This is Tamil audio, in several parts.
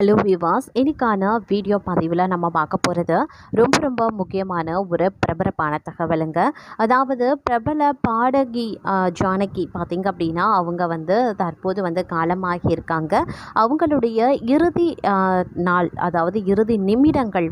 ஹலோ விவாஸ், இன்னைக்கான வீடியோ பதிவில் நம்ம பார்க்க போகிறது ரொம்ப முக்கியமான ஒரு பிரபலப்பான தகவலுங்க. அதாவது பிரபல பாடகி ஜானகி பார்த்திங்க அப்படின்னா அவங்க தற்போது காலமாகி இருக்காங்க. அவங்களுடைய இறுதி நாள், அதாவது இறுதி நிமிடங்கள்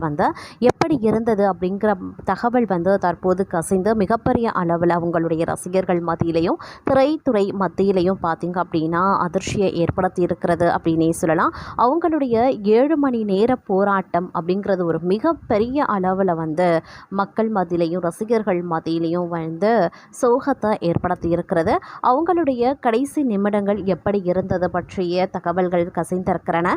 எப்படி இருந்தது அப்படிங்கிற தகவல் தற்போது கசிந்து மிகப்பெரிய அளவில் அவங்களுடைய ரசிகர்கள் மத்தியிலையும் திரைத்துறை மத்தியிலையும் பார்த்திங்க அப்படின்னா அதிர்ச்சியை ஏற்படுத்தி இருக்கிறது அப்படின்னே சொல்லலாம். அவங்களுடைய 7 மணி நேர போராட்டம் அப்படிங்கிறது ஒரு மிகப்பெரிய அளவில் மக்கள் மத்தியிலையும் ரசிகர்கள் மத்தியிலையும் சோகத்தை ஏற்படுத்தி இருக்கிறது. அவங்களுடைய கடைசி நிமிடங்கள் எப்படி இருந்தது பற்றிய தகவல்கள் கசிந்திருக்கிறன.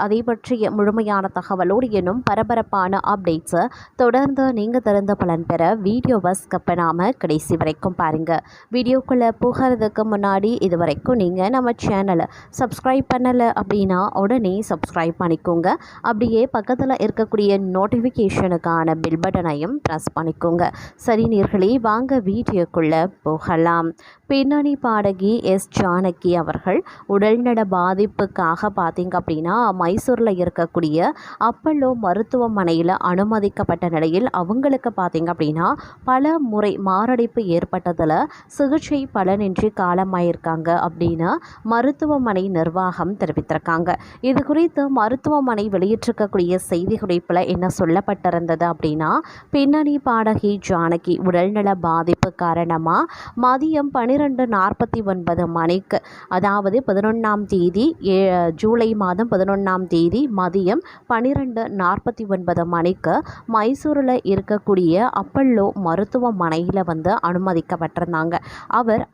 அதை பற்றிய முழுமையான தகவலோடு இன்னும் பரபரப்பான அப்டேட்ஸை தொடர்ந்து நீங்கள் தெரிந்த பலன் பெற வீடியோவை ஸ்கிப் பண்ணாமல் கடைசி வரைக்கும் பாருங்கள். வீடியோக்குள்ளே போகிறதுக்கு முன்னாடி இது வரைக்கும் நீங்கள் நம்ம சேனலை சப்ஸ்கிரைப் பண்ணலை அப்படின்னா உடனே சப்ஸ்கிரைப் பண்ணிக்கோங்க. அப்படியே பக்கத்தில் இருக்கக்கூடிய நோட்டிஃபிகேஷனுக்கான பில் பட்டனையும் ப்ரெஸ் பண்ணிக்கோங்க. சரி நேயர்களே, வாங்க வீடியோக்குள்ளே போகலாம். பின்னணி பாடகி ஜானகி அவர்கள் உடல்நல பாதிப்புக்காக பார்த்திங்க அப்படின்னா மைசூரில் இருக்கக்கூடிய அப்பல்லோ மருத்துவமனையில் அனுமதிக்கப்பட்ட நிலையில் அவங்களுக்கு பார்த்திங்க அப்படின்னா பல முறை மாரடைப்பு ஏற்பட்டதில் சிகிச்சை பலனின்றி காலமாயிருக்காங்க அப்படின்னு மருத்துவமனை நிர்வாகம் தெரிவித்திருக்காங்க. இது குறித்து மருத்துவமனை வெளியிட்டிருக்கக்கூடிய செய்தி குறிப்பில் என்ன சொல்லப்பட்டிருந்தது அப்படின்னா, பின்னணி பாடகி ஜானகி உடல்நல பாதிப்பு காரணமாக மதியம் 12:49 மணிக்கு, அதாவது 11ஆம் தேதி ஜூலை மாதம் 11ஆம் தேதி மதியம் 12:49 மணிக்கு மைசூரில் இருக்கக்கூடிய அப்பல்லோ மருத்துவமனையில் அனுமதிக்கப்பட்டிருந்தாங்க. அவர்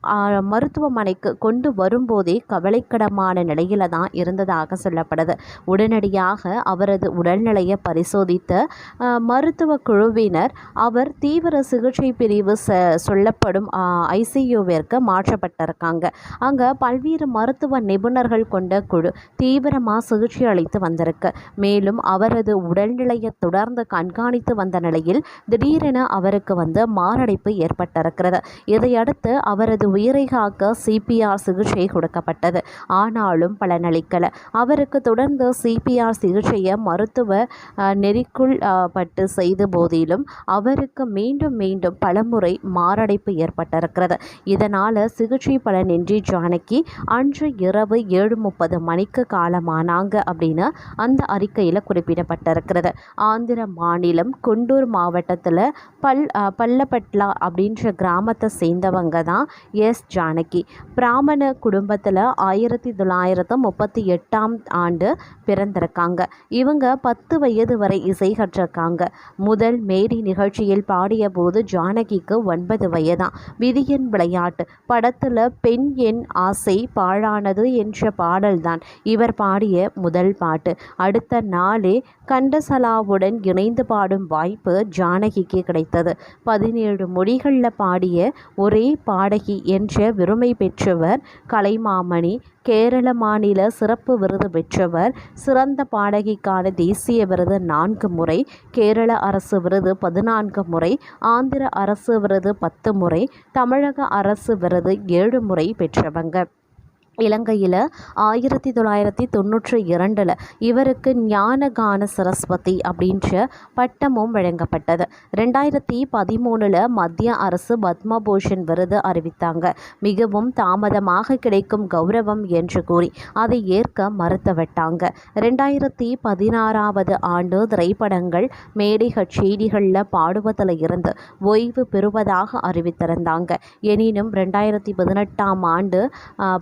மருத்துவமனைக்கு கொண்டு வரும்போதே கவலைக்கிடமான நிலையில தான் இருந்ததாக சொல்லப்படுது. உடனடியாக அவரது உடல்நிலையை பரிசோதித்த மருத்துவ குழுவினர் அவர் தீவிர சிகிச்சை பிரிவு சொல்லப்படும் ஐசியூவிற்கு மாற்றப்பட்டிருக்காங்க. அங்கே பல்வேறு மருத்துவ நிபுணர்கள் கொண்ட குழு தீவிரமாக சிகிச்சை அளித்து வந்திருக்கு. மேலும் அவரது உடல்நிலையை தொடர்ந்து கண்காணித்து வந்த நிலையில் திடீரென அவருக்கு மாரடைப்பு ஏற்பட்டிருக்கிறது. இதையடுத்து அவரது உயிரை காக்க CPR சிகிச்சை கொடுக்கப்பட்டது. ஆனாலும் பலனளிக்கல. அவருக்கு தொடர்ந்து CPR சிகிச்சையை மருத்துவ நெறிக்குள் பட்டு செய்த போதிலும் அவருக்கு மீண்டும் பலமுறை மாரடைப்பு ஏற்பட்டிருக்கிறது. இதனால் சிகிச்சை பலனின்றி ஜானகி அன்று இரவு 7:30 மணிக்கு காலமானாங்க அப்படின்னு அந்த அறிக்கையில் குறிப்பிடப்பட்டிருக்கிறது. ஆந்திர மாநிலம் குண்டூர் மாவட்டத்தில் பல்லப்பட்லா அப்படின்ற கிராமத்தை சேர்ந்தவங்க தான் ஜானகி. பிராமண குடும்பத்தில் 1938ஆம் ஆண்டு பிறந்திருக்காங்க. இவங்க 10 வயது வரை இசை கற்றிருக்காங்க. முதல் மேடை நிகழ்ச்சியில் பாடிய போது ஜானகிக்கு 9 வயதான். விதியின் விளையாட்டு படத்தில் பெண் என் ஆசை பாழானது என்ற பாடல்தான் இவர் பாடிய முதல் பாட்டு. அடுத்த நாளே கண்டசலாவுடன் இணைந்து பாடும் வாய்ப்பு ஜானகிக்கு கிடைத்தது. 17 மொழிகளில் பாடிய ஒரே பாடகி என்ற விருமை பெற்றவர். கலைமாமணி கேரள மாநில சிறப்பு விருது பெற்றவர். சிறந்த பாடகிக்கான தேசிய விருது 4 முறை, கேரள அரசு விருது 14 முறை, ஆந்திர அரசு விருது 10 முறை, தமிழக அரசு விருது 7 முறை பெற்றவங்க. இலங்கையில் 1992 இவருக்கு ஞானகான சரஸ்வதி அப்படின்ற பட்டமும் வழங்கப்பட்டது. 2013 மத்திய அரசு பத்மபூஷன் விருது அறிவித்தாங்க. மிகவும் தாமதமாக கிடைக்கும் கௌரவம் என்று கூறி அதை ஏற்க மறுத்துவிட்டாங்க. 2016 ஆண்டு திரைப்படங்கள் மேடை கச்சேரிகளில் பாடுவதில் இருந்து ஓய்வு பெறுவதாக அறிவித்திருந்தாங்க. எனினும் 2018ஆம் ஆண்டு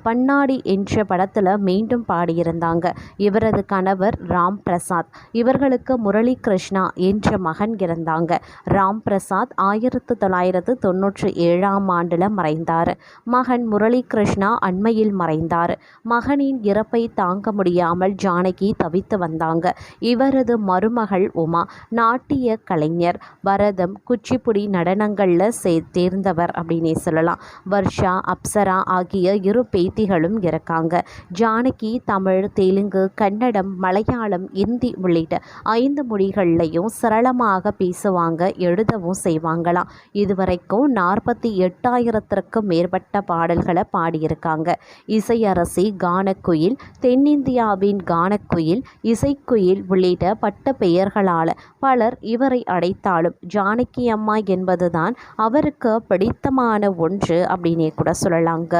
பன்னாடி என்ற படத்தில் மீண்டும் பாடியிருந்தாங்க. இவரது கணவர் ராம் பிரசாத். இவர்களுக்கு முரளி கிருஷ்ணா என்ற மகன் இருந்தாங்க. ராம் பிரசாத் 1997ஆம் ஆண்டில் மறைந்தார். மகன் முரளி கிருஷ்ணா அண்மையில் மறைந்தார். மகனின் இறப்பை தாங்க முடியாமல் ஜானகி தவித்து வந்தாங்க. இவரது மருமகள் உமா நாட்டிய கலைஞர். பரதம், குச்சிப்புடி நடனங்களில் தேர்ந்தவர் அப்படின்னே சொல்லலாம். வர்ஷா, அப்சரா ஆகிய 2 பேத்திகளும் ரசிகர்களும் இருக்காங்க. ஜானகி தமிழ், தெலுங்கு, கன்னடம், மலையாளம், இந்தி உள்ளிட்ட 5 மொழிகள்லையும் சரளமாக பேசுவாங்க, எழுதவும் செய்வாங்களாம். இதுவரைக்கும் 48,000த்திற்கும் மேற்பட்ட பாடல்களை பாடியிருக்காங்க. இசையரசி, கானக்குயில், தென்னிந்தியாவின் கானக்குயில், இசைக்குயில் உள்ளிட்ட பட்ட பெயர்களால் பலர் இவரை அழைத்தாலும் ஜானகி அம்மா என்பதுதான் அவருக்கு பிடித்தமான ஒன்று அப்படின்னே கூட சொல்லலாங்க.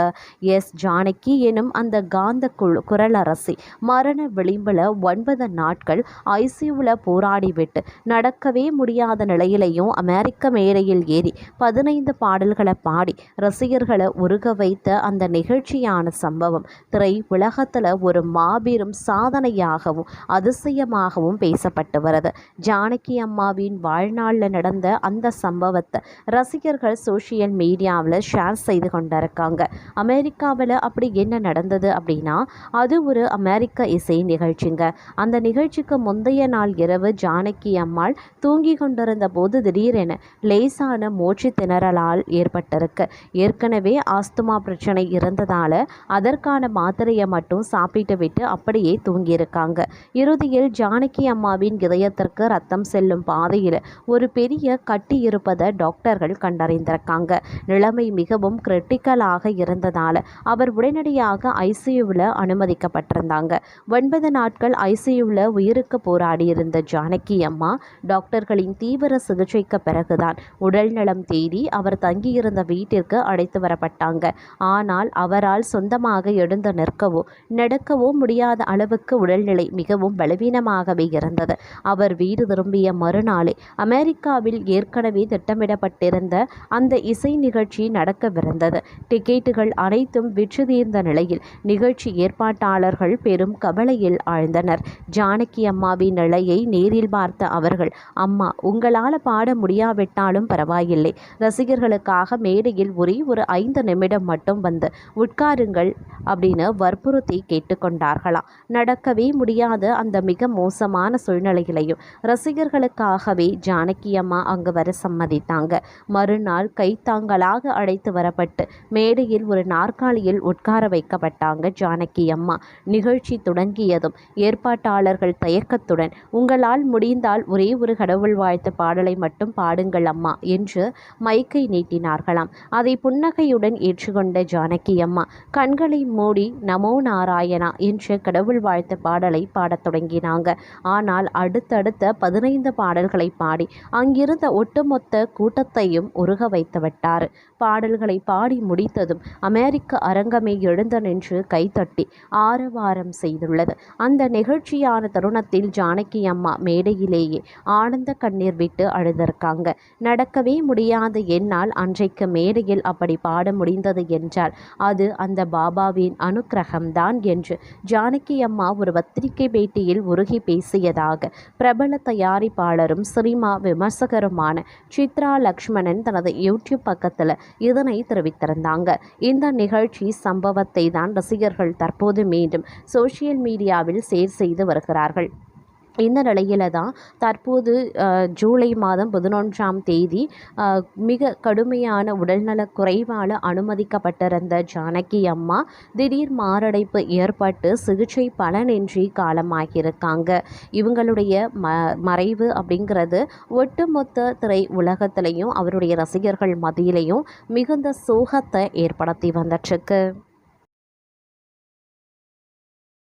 ஜானகி எனும் அந்த காந்த குரலரசி மரண விளிம்பில் 9 நாட்கள் ஐசியூவில் போராடிவிட்டு நடக்கவே முடியாத நிலையிலையும் அமெரிக்க மேடையில் ஏறி 15 பாடல்களை பாடி ரசிகர்களை உருக வைத்த அந்த நிகழ்ச்சியான சம்பவம் திரை உலகத்தில் ஒரு மாபெரும் சாதனையாகவும் அதிசயமாகவும் பேசப்பட்டு வருது. ஜானகி அம்மாவின் வாழ்நாளில் நடந்த அந்த சம்பவத்தை ரசிகர்கள் சோஷியல் மீடியாவில் ஷேர் செய்து கொண்டிருக்காங்க. அமெரிக்காவில் அப்படி என்ன நடந்தது அப்படின்னா, அது ஒரு அமெரிக்க இசை நிகழ்ச்சிங்க. அந்த நிகழ்ச்சிக்கு முந்தைய நாள் இரவு ஜானகி அம்மாள் தூங்கி கொண்டிருந்த போது திடீரென லேசான மூச்சு திணறலால் ஏற்பட்டிருக்கு. ஏற்கனவே ஆஸ்துமா பிரச்சனை இருந்ததால் அதற்கான மாத்திரையை மட்டும் சாப்பிட்டு விட்டு அப்படியே தூங்கியிருக்காங்க. இறுதியில் ஜானகி அம்மாவின் இதயத்திற்கு ரத்தம் செல்லும் பாதையில் ஒரு பெரிய கட்டி இருப்பதை டாக்டர்கள் கண்டறிந்திருக்காங்க. நிலைமை மிகவும் கிரிட்டிக்கலாக இருந்ததால் அவர் உடனடியாக ஐசியூவில் அனுமதிக்கப்பட்டிருந்தாங்க. 9 நாட்கள் ஐசியூவில் உயிருக்கு போராடி இருந்த ஜானகி அம்மா டாக்டர்களின் தீவிர சிகிச்சைக்கு பிறகுதான் உடல் நலம் தேடி அவர் தங்கியிருந்த வீட்டிற்கு அழைத்து வரப்பட்டாங்க. ஆனால் அவரால் சொந்தமாக எழுந்து நிற்கவோ நடக்கவோ முடியாத அளவுக்கு உடல்நிலை மிகவும் பலவீனமாகவே இருந்தது. அவர் வீடு திரும்பிய மறுநாளே அமெரிக்காவில் ஏற்கனவே திட்டமிடப்பட்டிருந்த அந்த இசை நிகழ்ச்சி நடக்கவிருந்தது. டிக்கெட்டுகள் அனைத்தும் விற்று தீர்ந்த நிலையில் நிகழ்ச்சி ஏற்பாட்டாளர்கள் பெரும் கவலையில் ஆழ்ந்தனர். ஜானகி அம்மாவின் நிலையை நேரில் பார்த்த அவர்கள், அம்மா, உங்களால் பாட முடியாவிட்டாலும் பரவாயில்லை, ரசிகர்களுக்காக மேடையில் ஒரே ஒரு 5 நிமிடம் மட்டும் வந்து உட்காருங்கள் அப்படின்னு வற்புறுத்தி கேட்டுக்கொண்டார்களாம். நடக்கவே முடியாத அந்த மிக மோசமான சூழ்நிலையிலையும் ரசிகர்களுக்காகவே ஜானகி அம்மா அங்கு வர சம்மதித்தாங்க. மறுநாள் கைத்தாங்களாக அழைத்து வரப்பட்டு மேடையில் ஒரு நாற்காலியில் உட்கார வைக்கப்பட்டாங்க ஜானகி அம்மா. நிகழ்ச்சி தொடங்கியதும் ஏற்பாட்டாளர்கள் தயக்கத்துடன், உங்களால் முடிந்தால் ஒரே ஒரு கடவுள் வாழ்த்து பாடலை மட்டும் பாடுங்கள் அம்மா என்று மைக்கை நீட்டினார்களாம். அதை புன்னகையுடன் ஏற்றுக்கொண்ட ஜானகி அம்மா கண்களை மூடி நமோ நாராயணா என்ற கடவுள் வாழ்த்து பாடலை பாடத் தொடங்கினாங்க. ஆனால் அடுத்தடுத்த 15 பாடல்களை பாடி அங்கிருந்த ஒட்டுமொத்த கூட்டத்தையும் உருக வைத்து விட்டார். பாடல்களை பாடி முடித்ததும் அமெரிக்க அரங்கமே எழுந்து நின்று கைத்தட்டி ஆரவாரம் செய்துள்ளது. அந்த நிகழ்ச்சியான தருணத்தில் ஜானகி அம்மா மேடையிலேயே ஆனந்த கண்ணீர் விட்டு அழுதிருக்காங்க. நடக்கவே முடியாத என்னால் அன்றைக்கு மேடையில் அப்படி பாட முடிந்தது என்றால் அது அந்த பாபாவின் அனுக்கிரகம்தான் என்று ஜானகி அம்மா ஒரு பத்திரிகை பேட்டியில் உருகி பேசியதாக பிரபல தயாரிப்பாளரும் சினிமா விமர்சகருமான சித்ரா லக்ஷ்மணன் தனது யூடியூப் பக்கத்தில் இதனை தெரிவித்திருந்தாங்க. இந்த நிகழ்ச்சி சம்பவத்தை தான் ரசிகர்கள் தற்போது மீண்டும் சோஷியல் மீடியாவில் ஷேர் செய்து வருகிறார்கள். இந்த நிலையில தான் தற்போது ஜூலை மாதம் 11ஆம் தேதி மிக கடுமையான உடல்நலக் குறைவால் அனுமதிக்கப்பட்டிருந்த ஜானகி அம்மா திடீர் மாரடைப்பு ஏற்பட்டு சிகிச்சை பலனின்றி காலமாகியிருக்காங்க. இவங்களுடைய மறைவு அப்படிங்கிறது ஒட்டுமொத்த திரை உலகத்திலையும் அவருடைய ரசிகர்கள் மத்தியிலையும் மிகுந்த சோகத்தை ஏற்படுத்தி வந்துட்டுருக்கு.